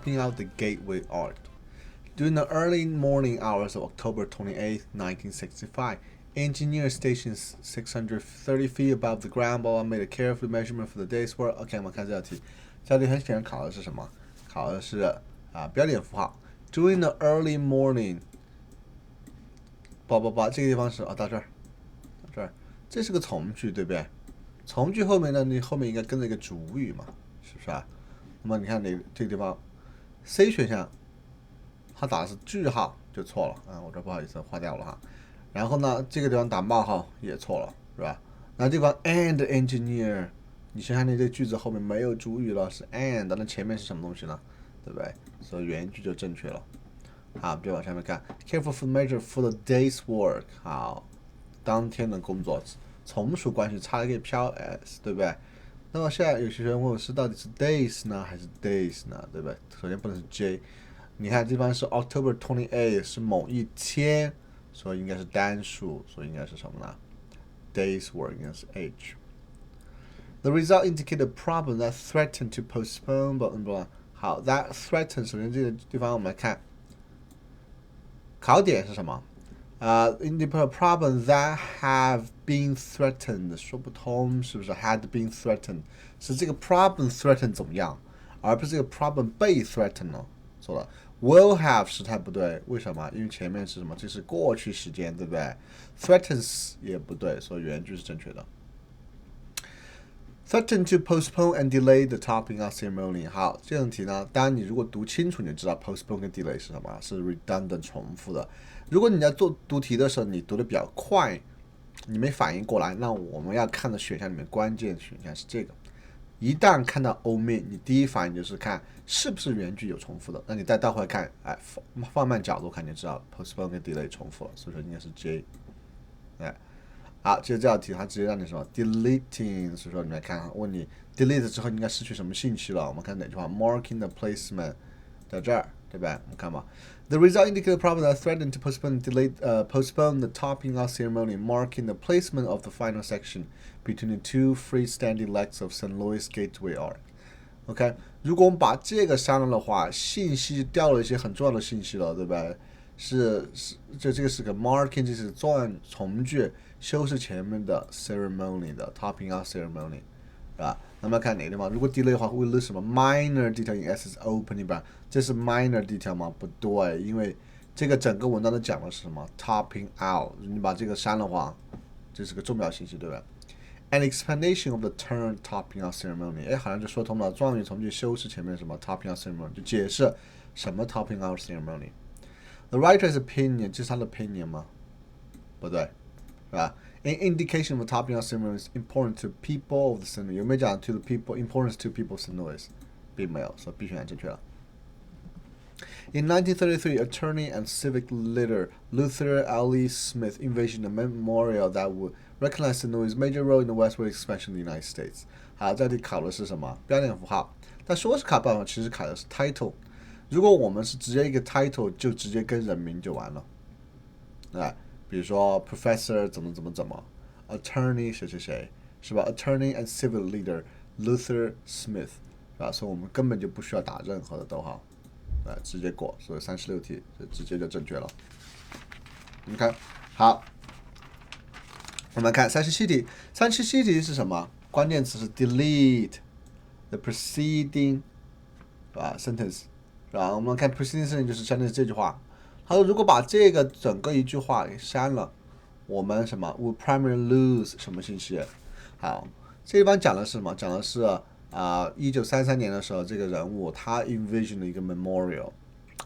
topping out the gateway arch. During the early morning hours of October 28, 1965, engineers stationed 630 feet above the ground made a careful measurement for the day's work. OK， 我们看这道题，这道题很显然考的是什么？考的是标点符号。During the early morning， 这个地方是到这儿，这是个从句，对不对？从句后面呢，你后面应该跟着一个主语嘛，是不是啊？那么你看这个地方 C 选项。他打的是句号就错了我这不好意思划掉了哈。然后呢，这个地方打冒号也错了，是吧？那地方 and engineer， 你想想你这句子后面没有主语了，是 and， 那前面是什么东西呢？对不对？所以原句就正确了。好，就往下面看 ，careful for measure for the day's work。好，当天的工作，从属关系差了一个飘 s， 对不对？那么现在有些人问我是到底是 days 呢还是 days 呢？对不对？首先不能是 j。你看这方是 October 28是某一天，所以应该是单数，所以应该是什么呢 ？Days work 应该是 H。The result indicate a problem that threatened to postpone but 好 ，that threatened 首先这个地方我们来看，考点是什么？indicate a problem that have been threatened 说不通，是不是 ？had been threatened 是这个 problem threatened 怎么样，而不是这个 problem 被 threatened 呢？错了。Will have 时态不对，为什么？因为前面是什么？这是过去时间，对不对 ？Threatens 也不对，所以原句是正确的。Threaten to postpone and delay the topping out ceremony。好，这种题呢，当然你如果读清楚，你就知道 postpone 跟 delay 是什么，是 redundant 重复的。如果你在读题的时候，你读的比较快，你没反应过来，那我们要看的选项里面关键选项是这个。一旦看到 omit， 你第一反应就是看是不是原句有重复的，那你再倒回来看，放慢角度看，你就知道 postpone 跟 delay 重复了，所以说应该是 J。好，接着这道题它直接让你什么 deleting， 所以说你来看，问你 delete 之后应该失去什么信息了？我们看哪句话 ，marking the placement 在这儿，对不对？我们看吧。The result indicates a problem that threatened to postpone the topping out ceremony, marking the placement of the final section between the two freestanding legs of St. Louis Gateway Arch。OK， 如果我们把这个删了的话，信息掉了一些很重要的信息了，对不对？这个是个 marking， 这是从句修饰前面的 ceremony 的 topping out ceremony， 是吧？那么看哪个地方？如果 delay 的话，会 lose 什么 minor detail in essence opening 吧？这是 minor detail 吗？不对，因为这个整个文章都讲的是什么 topping out， 你把这个删的话，这是个重要信息，对吧？An explanation of the term topping out ceremony， 好像就说通了，状语从句修饰前面什么 topping out ceremony， 就解释什么 topping out ceremony。The writer's opinion， 这是他的 opinion 吗？不对，是吧 ？An indication of the topping out ceremony is important to people of the St. Louis， 有没有讲 to the people importance to people of St. Louis？ 并没有，所以 B 选项正确了。In 1933, attorney and civic leader Luther L. Smith envisioned a memorial that would recognize St. Louis' major role in the westward expansion of the United States。好，这里考的是什么？标点符号。但说是考办法，其实考的是 title。如果我们是直接一个 title， 就直接跟人名就完了。比如说 professor 怎么，attorney 谁谁谁，是吧 ？Attorney and civil leader Luther Smith， 是吧？所以我们根本就不需要打任何的逗号。直接过，所以36题直接就正确了。你看，好，我们看37题。37题是什么？关键词是 delete the preceding， 是吧 ？sentence， 是吧？我们看 preceding sentence 就是相当于这句话。他说，如果把这个整个一句话给删了，我们什么 will primarily lose 什么信息？好，这地方讲的是什么？讲的是。1933年的时候，这个人物他 envision 了一个 memorial，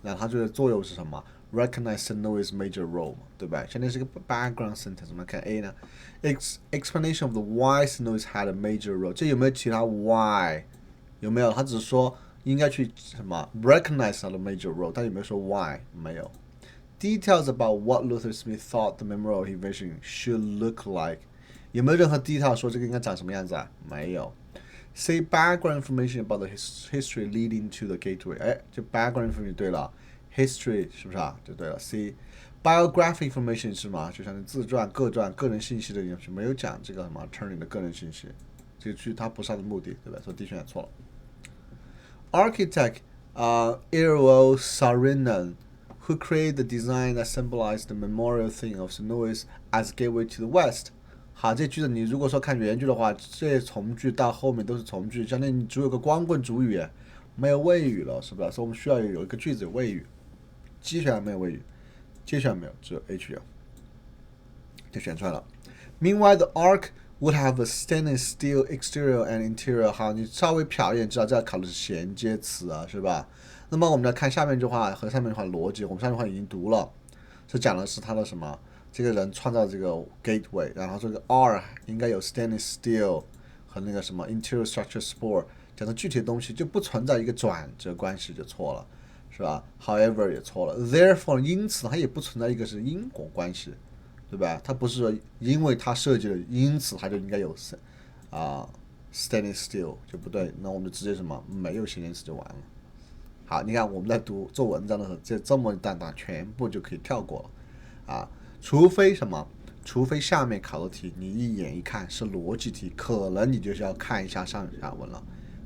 那他这个作用是什么 ？Recognize St. Louis' major role， 对不对？现在是一个 background sentence， 我们看 A 呢 ，explanation of the why St. Louis had a major role， 这有没有其他 why？ 有没有？他只是说应该去什么 recognize 他的 major role， 他有没有说 why？ 没有。Details about what Luther Smith thought the memorial he envisioned should look like， 有没有任何 detail 说这个应该长什么样子啊？没有。Say background information about the history leading to the gateway， 就 background information 对了 ，history 是不是啊？就对了。C biographic information 是什么？就像自传、个传、个人信息的东西，没有讲这个什么 attorney 的个人信息，这个它不是它的目的，对吧？所以 D 选项错了。Architect Iro Saarinen, who created the design that symbolized the memorial theme of St. Louis as gateway to the West。好，这句子你如果说看原句的话，这些从句到后面都是从句，相当于你只有个光棍主语，没有谓语了，是不是？所以我们需要有一个句子有谓语。G 选项没有谓语，接选项没有，只有 H 有，就选出来了。Meanwhile, the arc would have a stainless steel exterior and interior。好，你稍微瞟一眼知道这考的是衔接词啊，是吧？那么我们来看下面这句话和上面这句话逻辑，我们上面话已经读了，是讲的是他的什么？这个人创造这个 gateway， 然后这个 R 应该有 stainless steel 和那个什么 interior structure support， 讲的具体的东西就不存在一个转折关系就错了。是吧 ？However 也错了 ，therefore 因此它也不存在一个是因果关系，对吧？它不是说因为它设计了，因此它就应该有stainless steel 就不对，那我们就直接什么没有衔接词就完了。好，你看我们在做文章的时候，这么一大全部就可以跳过了啊，除非什么？除非下面考的题你一眼一看是逻辑题，可能你就是要看一下上下文了，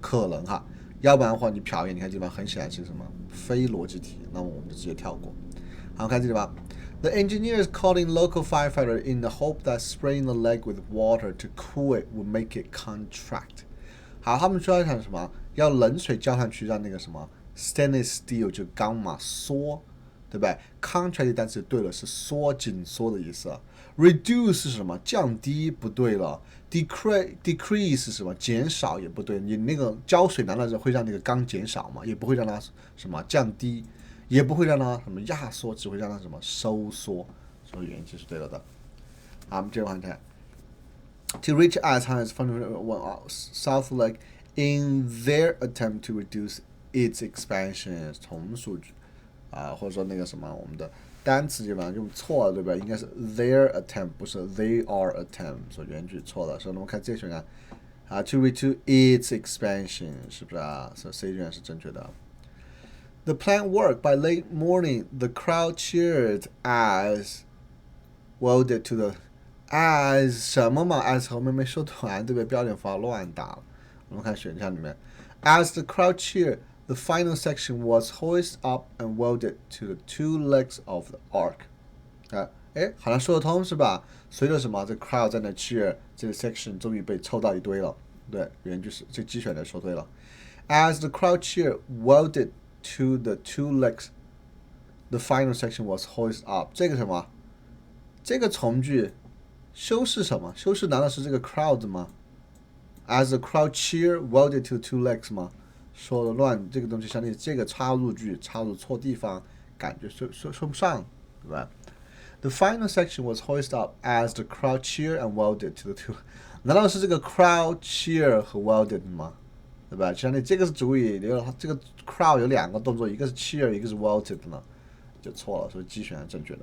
可能哈。要不然的话，你瞟一眼，你看这地方很显然是什么非逻辑题，那么我们就直接跳过。好，看这地方 ，The engineers called in local firefighter in the hope that spraying the leg with water to cool it would make it contract。好，他们说要想什么？要冷水浇上去，让那个什么 stainless steel 就钢嘛缩，对不对 ？contract 的单词对了，是缩紧缩的意思。Reduce 是什么？降低不对了。decrease 是什么？减少也不对。你那个浇水难道是会让那个钢减少吗？也不会让它什么降低，也不会让它什么压缩，只会让它什么收缩。所以原句是对了的。好，我们接着往下看。To reach as high as fundamental South Lake in their attempt to reduce its expansion， 从数据或者说那个什么我们的。单词基本上用错了，对吧？应该是 their attempt， 不是 they are attempt， 所以原句错了。所以我们看这个选项to reach its expansion， 是不是啊？所以 C 选项是正确的。The plan worked. By late morning, the crowd cheered as welded to the as 什么嘛 ？as 后面没说读完，对不对？标点符号乱打了。我们看选项里面 ，as the crowd cheered。The final section was hoisted up and welded to the two legs of the arc。好像说得通是吧？随着什么，这 crowd 在那 cheer， 这个 section 终于被凑到一堆了。对，原句是这G选的说对了。As the crowd cheered, welded to the two legs, the final section was hoisted up。这个什么？这个从句修饰什么？修饰难道是这个 crowd 吗 ？As the crowd cheered, welded to the two legs 吗？说的乱，这个东西相当于这个插入句插入错地方，感觉说不上，对吧 ？The final section was hoisted up as the crowd cheered and welded to the two。难道是这个 crowd cheer 和 welded 吗？对吧？相当于这个是主语，这个 crowd 有两个动作，一个是 cheer， 一个是 welded 呢，就错了，所以 G 选项正确的。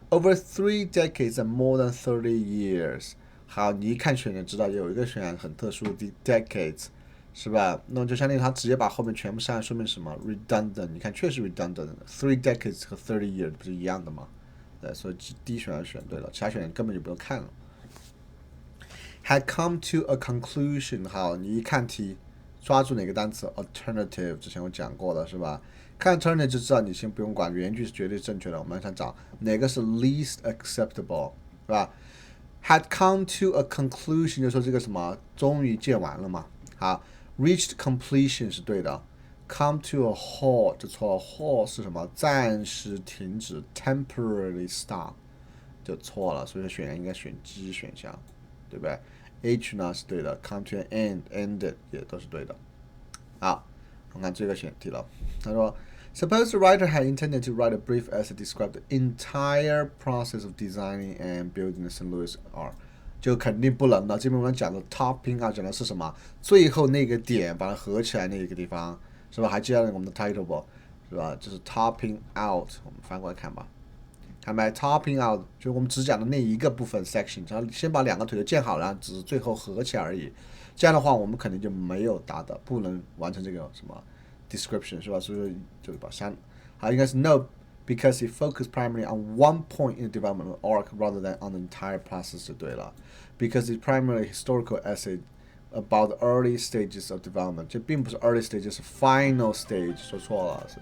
Over 3 decades and more than 30 years。好，你一看选项知道有一个选项很特殊的 decades。是吧？那么就相当于他直接把后面全部删，说明什么 redundant？ 你看确实 redundant。3 decades 和30 years 不是一样的吗？对，所以 D 选项选对了，其他选项根本就不用看了。Had come to a conclusion。好，你一看题，抓住哪个单词 alternative？ 之前我讲过了，是吧？看 alternative 就知道你先不用管，原句是绝对正确的。我们想找哪个是 least acceptable， 是吧 ？Had come to a conclusion 就说这个什么终于建完了嘛？好。Reached completion 是对的 ，come to a halt 就错了 ，halt 是什么？暂时停止 ，temporarily stop 就错了，所以选项应该选 G 选项，对不对 ？H 呢是对的 ，come to an end，ended 也都是对的。好，我们看这个选题了，他说 ，Suppose the writer had intended to write a brief essay describe the entire process of designing and building the St. Louis Arc。就肯定不能的。这边我们讲的 topping out 讲的是什么？最后那个点把它合起来那个地方，是吧？还记得我们的 title 不？是吧？就是 topping out， 我们翻过来看吧。看没 ？topping out 就是我们只讲的那一个部分 section， 然后先把两个腿都建好了，只是最后合起来而已。这样的话，我们肯定就没有达到，不能完成这个什么 description， 是吧？所以就把删。好，应该是 no。Because it focused primarily on one point in the development of the arc rather than on the entire process 就对了。Because it's primarily historical essay about the early stages of development， 这并不是 early stage， 是 final stage， 说错了，是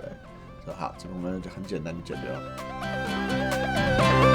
好，这个我们就很简单就解决了。